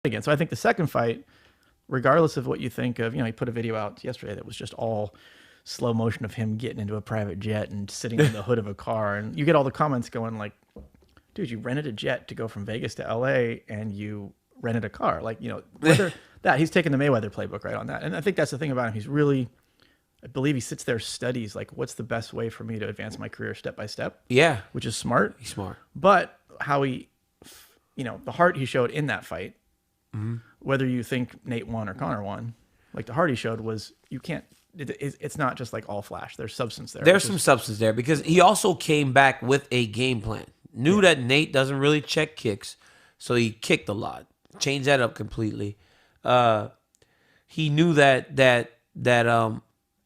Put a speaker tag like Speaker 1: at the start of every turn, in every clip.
Speaker 1: again. So I think the second fight, regardless of what you think of, he put a video out yesterday that was just all slow motion of him getting into a private jet and sitting in the hood of a car. And you get all the comments going like, dude, you rented a jet to go from Vegas to LA and you rented a car. Like, whether that he's taking the Mayweather playbook right on that. And I think that's the thing about him. He's really, I believe he sits there, studies like, what's the best way for me to advance my career step by step?
Speaker 2: Yeah.
Speaker 1: Which is smart.
Speaker 2: He's smart.
Speaker 1: But how he, the heart he showed in that fight, whether you think Nate won or Connor won, like the heart he showed was it's not just like all flash. There's substance there.
Speaker 2: There's some substance there because he also came back with a game plan. Knew that Nate doesn't really check kicks, so he kicked a lot. Changed that up completely. He knew that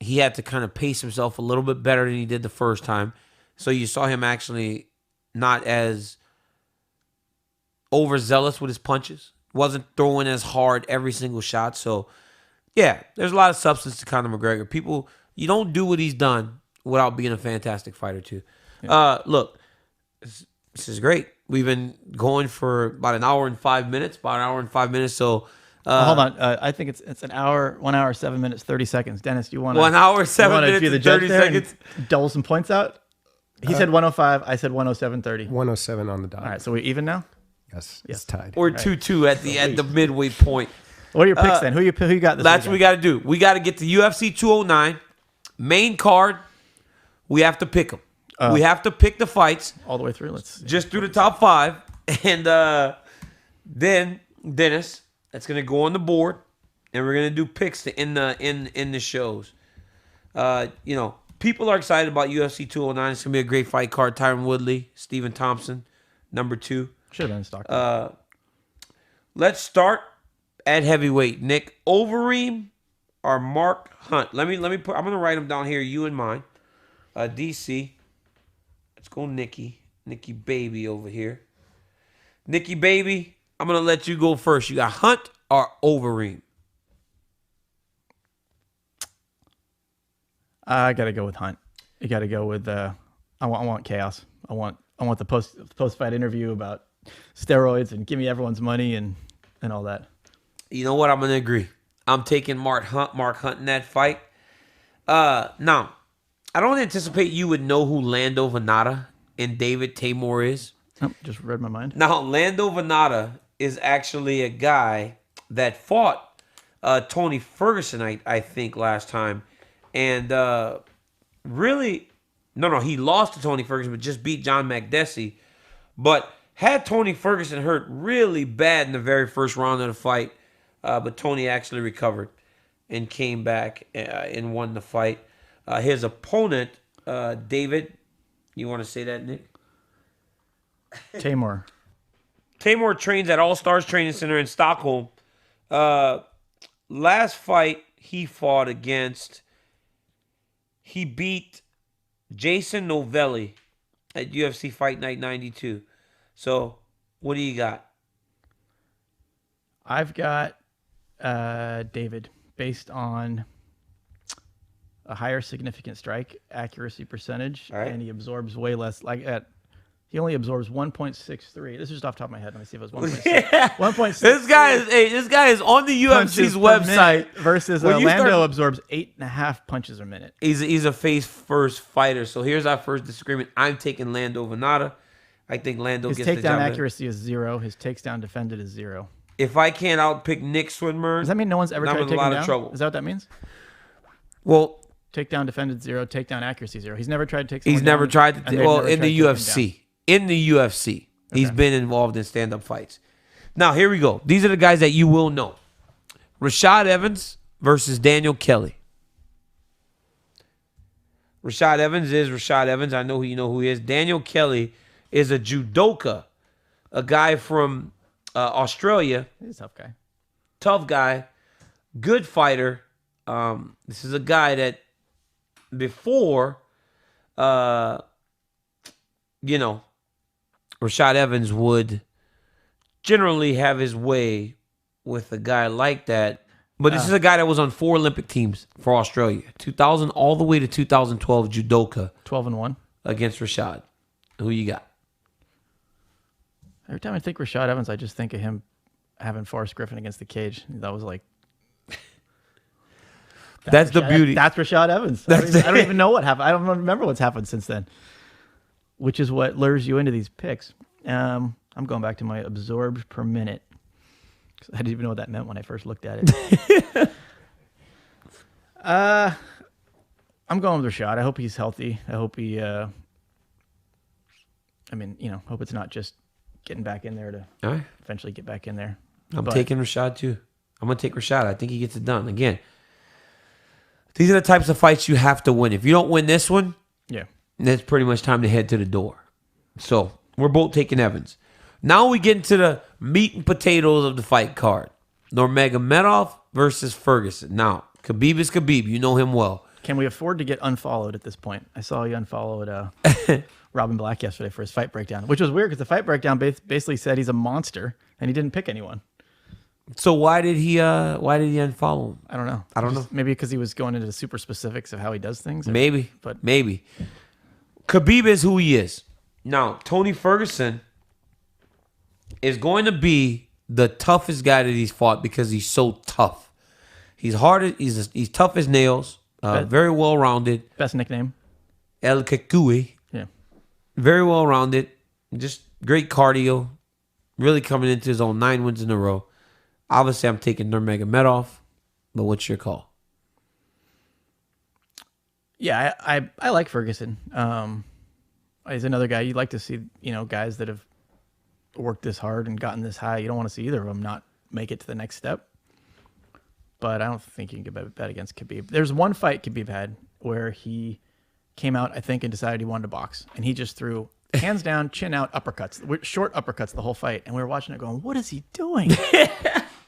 Speaker 2: he had to kind of pace himself a little bit better than he did the first time. So you saw him actually not as overzealous with his punches. Wasn't throwing as hard every single shot. So, yeah, there's a lot of substance to Conor McGregor. People, you don't do what he's done without being a fantastic fighter, too. Yeah. Look, this is great. We've been going for about an hour and 5 minutes. So,
Speaker 1: hold on. I think it's an hour, 1 hour, 7 minutes, 30 seconds. Dennis, do you want to
Speaker 2: 1 hour, 7 minutes, and 30 seconds?
Speaker 1: Dole some points out? He said 105. I said 107.30.
Speaker 3: 107 on the dot.
Speaker 1: All right, so we even now?
Speaker 3: Yes, it's tied.
Speaker 2: Or 2-2 at the midway point.
Speaker 1: What are your picks then? Who you got this
Speaker 2: That's what we got to do. We got to get to UFC 209. Main card, we have to pick them. We have to pick the fights.
Speaker 1: All the way through?
Speaker 2: Just through the top 5. And then, Dennis, that's going to go on the board. And we're going to do picks to in the shows. People are excited about UFC 209. It's going to be a great fight card. Tyron Woodley, Stephen Thompson, number 2.
Speaker 1: Should have been in stock.
Speaker 2: Let's start at heavyweight. Nick, Overeem or Mark Hunt? Let me put. I'm gonna write them down here. You and mine. DC. Let's go, Nikki Baby over here. Nikki Baby, I'm gonna let you go first. You got Hunt or Overeem?
Speaker 1: I gotta go with Hunt. You gotta go with. I want chaos. I want the post fight interview about steroids and give me everyone's money and all that.
Speaker 2: You know what? I'm gonna agree. I'm taking Mark Hunt in that fight. Now, I don't anticipate you would know who Lando Venata and David Tamor is.
Speaker 1: Oh, just read my mind.
Speaker 2: Now, Lando Venata is actually a guy that fought Tony Ferguson, I think, last time. And really, no, he lost to Tony Ferguson, but just beat John Makdessi. But had Tony Ferguson hurt really bad in the very first round of the fight, but Tony actually recovered and came back and won the fight. His opponent, David, you want to say that, Nick?
Speaker 1: Tamor.
Speaker 2: Tamor trains at All Stars Training Center in Stockholm. Last fight he fought against, he beat Jason Novelli at UFC Fight Night 92. So, what do you got?
Speaker 1: I've got David, based on a higher significant strike accuracy percentage,
Speaker 2: right,
Speaker 1: and he absorbs way less. He only absorbs 1.63. This is just off the top of my head. Let me see if it was 1.6.
Speaker 2: Yeah.
Speaker 1: 1.6.
Speaker 2: This guy is on the UFC's website
Speaker 1: versus Lando absorbs 8.5 punches a minute.
Speaker 2: He's a face first fighter. So here's our first disagreement. I'm taking Lando Venata. I think Lando
Speaker 1: his
Speaker 2: gets the job.
Speaker 1: His takedown accuracy is 0. His takedown defended is 0.
Speaker 2: If I can't outpick Nick Swinburne,
Speaker 1: does that mean no one's ever tried to take him down?
Speaker 2: of trouble.
Speaker 1: Is that what that means?
Speaker 2: Well,
Speaker 1: takedown defended 0, takedown accuracy 0. He's never tried to take someone
Speaker 2: He's never
Speaker 1: down,
Speaker 2: tried to. Well, in the UFC. In the UFC.
Speaker 1: Okay.
Speaker 2: He's been involved in stand-up fights. Now, here we go. These are the guys that you will know. Rashad Evans versus Daniel Kelly. Rashad Evans is Rashad Evans. I know you know who he is. Daniel Kelly is a judoka, a guy from Australia.
Speaker 1: He's a tough guy.
Speaker 2: Tough guy. Good fighter. This is a guy that before, Rashad Evans would generally have his way with a guy like that. But this is a guy that was on 4 Olympic teams for Australia. 2000 all the way to 2012 judoka.
Speaker 1: 12-1.
Speaker 2: Against Rashad. Who you got?
Speaker 1: Every time I think Rashad Evans, I just think of him having Forrest Griffin against the cage. That was like.
Speaker 2: That's the beauty.
Speaker 1: That's Rashad Evans. I don't even know what happened. I don't remember what's happened since then. Which is what lures you into these picks. I'm going back to my absorbed per minute. I didn't even know what that meant when I first looked at it. I'm going with Rashad. I hope he's healthy. I hope he. Hope it's not just getting back in there to eventually get back in there.
Speaker 2: I'm taking Rashad too. I'm gonna take Rashad. I think he gets it done again. These are the types of fights you have to win. If you don't win this one, then it's pretty much time to head to the door. So we're both taking Evans. Now we get into the meat and potatoes of the fight card. Nurmagomedov versus Ferguson. Now, Khabib is Khabib. You know him well.
Speaker 1: Can we afford to get unfollowed at this point? I saw you unfollowed Robin Black yesterday for his fight breakdown, which was weird because the fight breakdown basically said he's a monster and he didn't pick anyone.
Speaker 2: So why did he unfollow him?
Speaker 1: I don't know. Maybe because he was going into the super specifics of how he does things.
Speaker 2: Maybe. Khabib is who he is. Now, Tony Ferguson is going to be the toughest guy that he's fought because he's so tough. He's hard. He's tough as nails. Very well rounded.
Speaker 1: Best nickname.
Speaker 2: El Kekui.
Speaker 1: Yeah.
Speaker 2: Very well rounded. Just great cardio. Really coming into his own 9 wins in a row. Obviously, I'm taking Nurmagomedov, but what's your call?
Speaker 1: Yeah, I like Ferguson. He's another guy you'd like to see. Guys that have worked this hard and gotten this high. You don't want to see either of them not make it to the next step. But I don't think you can get bet against Khabib. There's one fight Khabib had where he came out, I think, and decided he wanted to box, and he just threw hands down, chin out, uppercuts, short uppercuts the whole fight, and we were watching it going, "What is he doing?"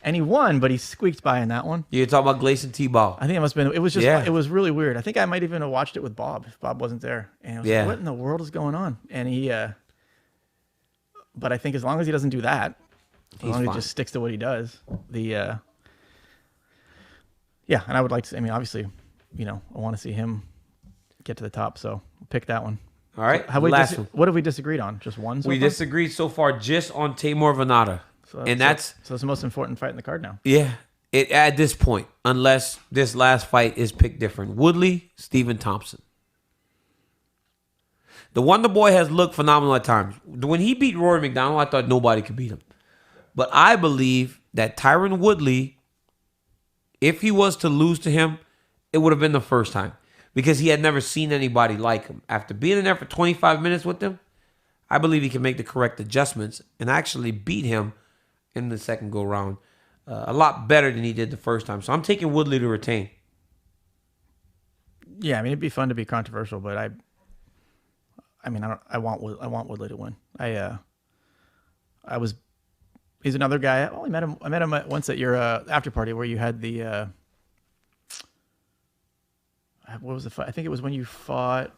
Speaker 1: And he won, but he squeaked by in that one.
Speaker 2: You're talking about Gleison Tebow.
Speaker 1: I think it must have been. It was just. Yeah. It was really weird. I think I might even have watched it with Bob if Bob wasn't there. And I was like, "What in the world is going on?" And he. But I think as long as he doesn't do that, as long as he just sticks to what he does, yeah. And I would like to. I mean, obviously, I want to see him get to the top. So pick that one.
Speaker 2: All right.
Speaker 1: So what have we disagreed on? Just one.
Speaker 2: We disagreed so far just on Teymur Venata. So that's
Speaker 1: the most important fight in the card now.
Speaker 2: Yeah, at this point, unless this last fight is picked different. Woodley, Stephen Thompson. The Wonder Boy has looked phenomenal at times. When he beat Rory McDonald, I thought nobody could beat him. But I believe that Tyron Woodley, if he was to lose to him, it would have been the first time. Because he had never seen anybody like him. After being in there for 25 minutes with him, I believe he can make the correct adjustments and actually beat him in the second go-round a lot better than he did the first time. So I'm taking Woodley to retain.
Speaker 1: Yeah, I mean, it'd be fun to be controversial, but I want Woodley to win. He's another guy. I only met him. I met him once at your after party where you had the what was the fight? I think it was when you fought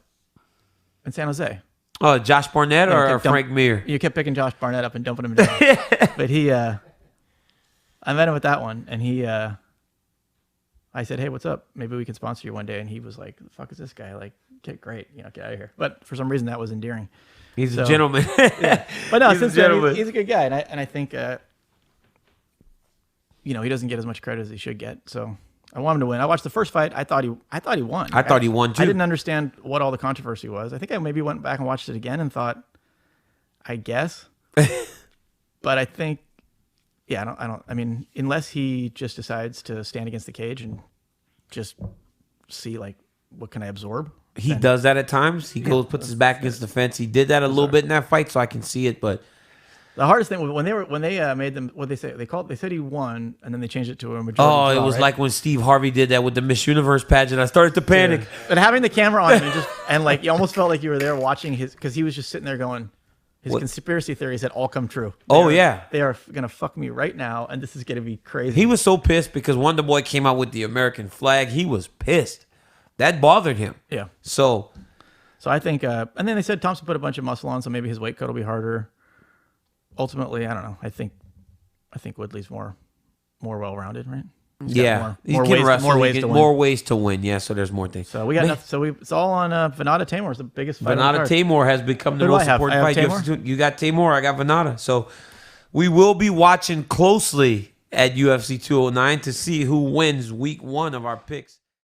Speaker 1: in San Jose.
Speaker 2: Oh, Josh Barnett or Frank Mir?
Speaker 1: You kept picking Josh Barnett up and dumping him down. But I met him at that one, and I said, "Hey, what's up? Maybe we can sponsor you one day." And he was like, "The fuck is this guy? Like, get great, get out of here." But for some reason, that was endearing.
Speaker 2: He's a gentleman.
Speaker 1: Yeah. But no, he's a good guy, and I think he doesn't get as much credit as he should get. So I want him to win. I watched the first fight. I thought he won.
Speaker 2: I thought he won too.
Speaker 1: I didn't understand what all the controversy was. I think I maybe went back and watched it again and thought, I guess. But I think, I mean, unless he just decides to stand against the cage and just see, like, what can I absorb?
Speaker 2: He does that at times. He puts his back against the fence. He did that a little bit in that fight, so I can see it. But
Speaker 1: the hardest thing when they made them, what they say, they said he won, and then they changed it to a majority.
Speaker 2: Oh, it was right? Like when Steve Harvey did that with the Miss Universe pageant. I started to panic.
Speaker 1: Yeah. But having the camera on him and like you almost felt like you were there watching because he was just sitting there going, his conspiracy theories had all come true. They are gonna fuck me right now, and this is gonna be crazy.
Speaker 2: He was so pissed because Wonder Boy came out with the American flag. He was pissed. That bothered him.
Speaker 1: Yeah.
Speaker 2: So
Speaker 1: I think, and then they said Thompson put a bunch of muscle on, so maybe his weight cut will be harder. Ultimately, I don't know. I think Woodley's more well-rounded, right?
Speaker 2: More ways to win. Yeah, so there's more things.
Speaker 1: So we got it's all on Venata Teymur. It's the biggest fight.
Speaker 2: Venata Teymur has become the most important fight. You got Teymur, I got Venata. So We will be watching closely at UFC 209 to see who wins week 1 of our picks.